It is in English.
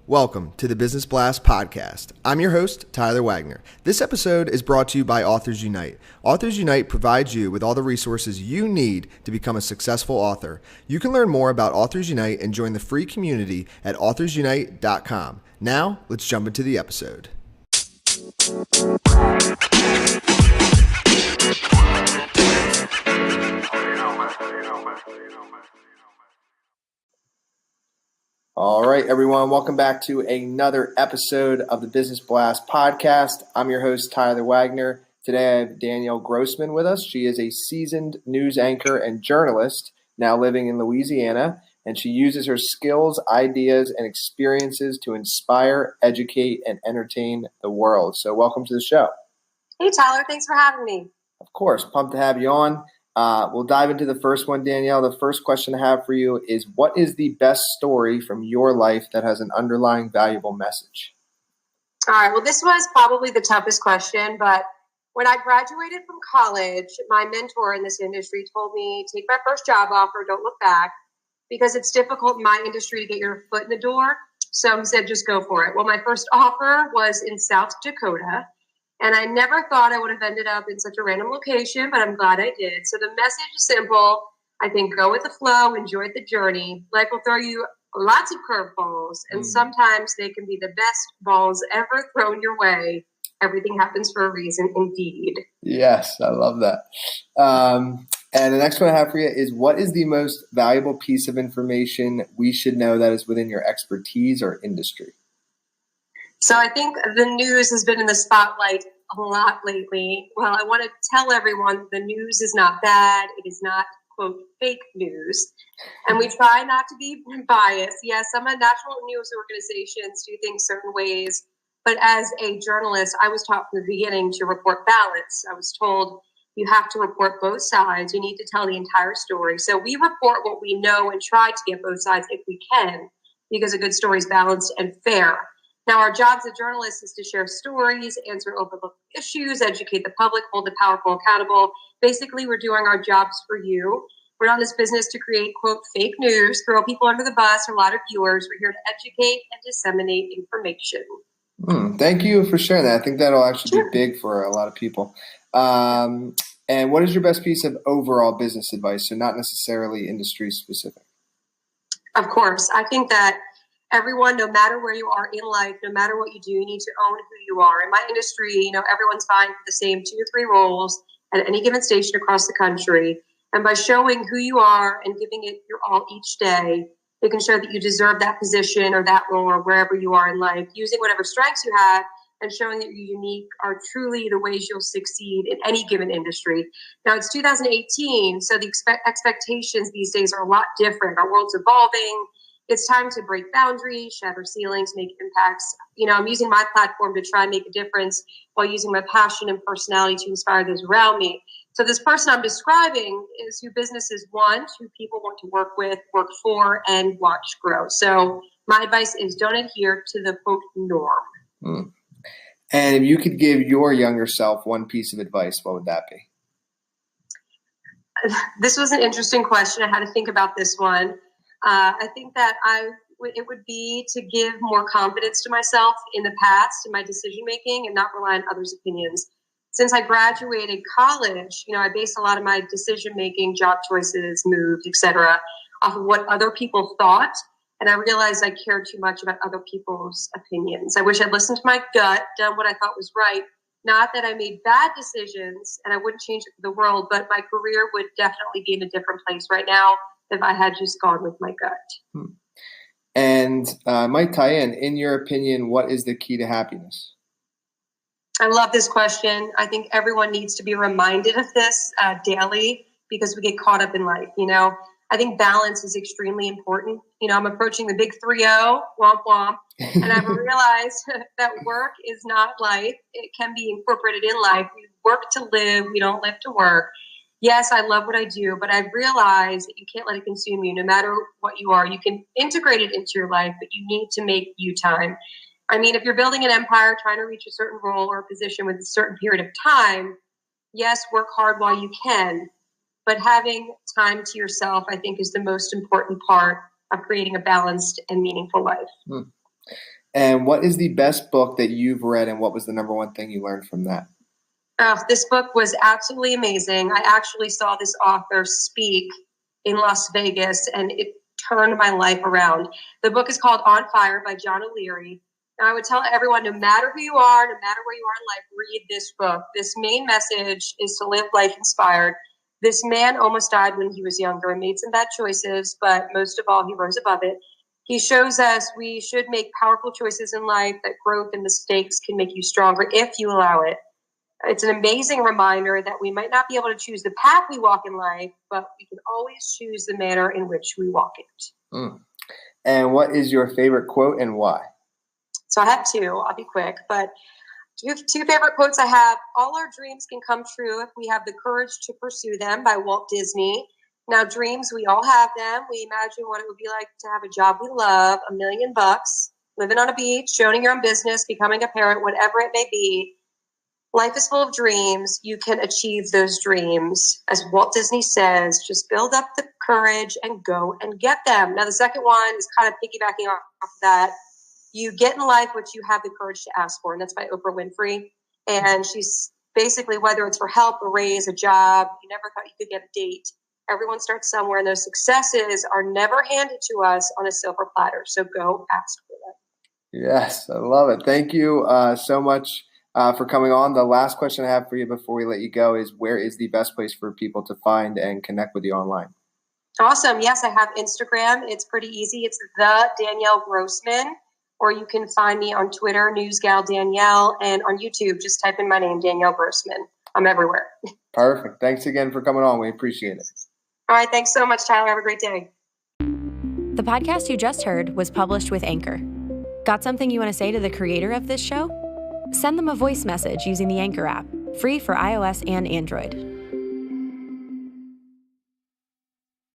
Welcome to the Business Blast podcast. I'm your host, Tyler Wagner. This episode is brought to you by Authors Unite. Authors Unite provides you with all the resources you need to become a successful author. You can learn more about Authors Unite and join the free community at authorsunite.com. Now, let's jump into the episode. All right, everyone. Welcome back to another episode of the Business Blast podcast. I'm your host, Tyler Wagner. Today, I have Danielle Grossman with us. She is a seasoned news anchor and journalist, now living in Louisiana, and she uses her skills, ideas, and experiences to inspire, educate, and entertain the world. So welcome to the show. Hey, Tyler. Thanks for having me. Of course. Pumped to have you on. We'll dive into the first one, Danielle. The first question I have for you is, what is the best story from your life that has an underlying valuable message? All right. Well, this was probably the toughest question, but when I graduated from college, my mentor in this industry told me, take my first job offer, don't look back, because it's difficult in my industry to get your foot in the door. So he said, just go for it. Well, my first offer was in South Dakota. And I never thought I would have ended up in such a random location, but I'm glad I did. So the message is simple. I think go with the flow, enjoy the journey. Life will throw you lots of curveballs, and sometimes they can be the best balls ever thrown your way. Everything happens for a reason, indeed. Yes, I love that. And the next one I have for you is, what is the most valuable piece of information we should know that is within your expertise or industry? So I think the news has been in the spotlight a lot lately. Well, I want to tell everyone the news is not bad. It is not, quote, fake news. And we try not to be biased. Yes, some national news organizations do things certain ways. But as a journalist, I was taught from the beginning to report balance. I was told you have to report both sides. You need to tell the entire story. So we report what we know and try to get both sides if we can, because a good story is balanced and fair. Now, our job as a journalist is to share stories, answer overlooked issues, educate the public, hold the powerful accountable. Basically, we're doing our jobs for you. We're not in this business to create, quote, fake news, throw people under the bus, or a lot of viewers. We're here to educate and disseminate information. Thank you for sharing that. I think that'll actually be big for a lot of people. And what is your best piece of overall business advice? So not necessarily industry specific. Of course. I think that everyone, no matter where you are in life, no matter what you do, you need to own who you are. In my industry, everyone's vying for the same 2 or 3 roles at any given station across the country. And by showing who you are and giving it your all each day, it can show that you deserve that position or that role or wherever you are in life, using whatever strengths you have and showing that you're unique are truly the ways you'll succeed in any given industry. Now, it's 2018, so the expectations these days are a lot different. Our world's evolving. It's time to break boundaries, shatter ceilings, make impacts. I'm using my platform to try and make a difference while using my passion and personality to inspire those around me. So this person I'm describing is who businesses want, who people want to work with, work for, and watch grow. So my advice is don't adhere to the, quote, norm. And if you could give your younger self one piece of advice, what would that be? This was an interesting question. I had to think about this one. I think that it would be to give more confidence to myself in the past, in my decision making, and not rely on others' opinions. Since I graduated college, I based a lot of my decision making, job choices, moves, etc., off of what other people thought, and I realized I cared too much about other people's opinions. I wish I'd listened to my gut, done what I thought was right. Not that I made bad decisions, and I wouldn't change it for the world, but my career would definitely be in a different place right now if I had just gone with my gut. And might tie in your opinion, what is the key to happiness? I love this question. I think everyone needs to be reminded of this daily because we get caught up in life. I think balance is extremely important. I'm approaching the big 3-0, womp womp, and I've realized that work is not life. It can be incorporated in life. We work to live. We don't live to work. Yes, I love what I do, but I've realized that you can't let it consume you. No matter what you are, you can integrate it into your life, but you need to make you time. If you're building an empire, trying to reach a certain role or position with a certain period of time, yes, work hard while you can, but having time to yourself, I think, is the most important part of creating a balanced and meaningful life. And what is the best book that you've read, and what was the number one thing you learned from that? This book was absolutely amazing. I actually saw this author speak in Las Vegas, and it turned my life around. The book is called On Fire by John O'Leary. And I would tell everyone, no matter who you are, no matter where you are in life, read this book. This main message is to live life inspired. This man almost died when he was younger and made some bad choices, but most of all, he rose above it. He shows us we should make powerful choices in life, that growth and mistakes can make you stronger if you allow it. It's an amazing reminder that we might not be able to choose the path we walk in life, but we can always choose the manner in which we walk it. And what is your favorite quote and why? So I have two. I'll be quick, but two favorite quotes I have. All our dreams can come true if we have the courage to pursue them, by Walt Disney. Now, dreams, we all have them. We imagine what it would be like to have a job we love, $1 million, living on a beach, owning your own business, becoming a parent, whatever it may be. Life is full of dreams. You can achieve those dreams. As Walt Disney says, just build up the courage and go and get them. Now, the second one is kind of piggybacking off of that. You get in life what you have the courage to ask for, and that's by Oprah Winfrey. And she's basically, whether it's for help, a raise, a job, you never thought you could get a date. Everyone starts somewhere, and those successes are never handed to us on a silver platter. So go ask for them. Yes, I love it. Thank you so much for coming on. The last question I have for you before we let you go is, where is the best place for people to find and connect with you online? Awesome. Yes, I have Instagram. It's pretty easy. It's the Danielle Grossman. Or you can find me on Twitter, NewsGal Danielle, and on YouTube, just type in my name, Danielle Grossman. I'm everywhere. Perfect. Thanks again for coming on. We appreciate it. All right. Thanks so much, Tyler. Have a great day. The podcast you just heard was published with Anchor. Got something you want to say to the creator of this show? Send them a voice message using the Anchor app, free for iOS and Android.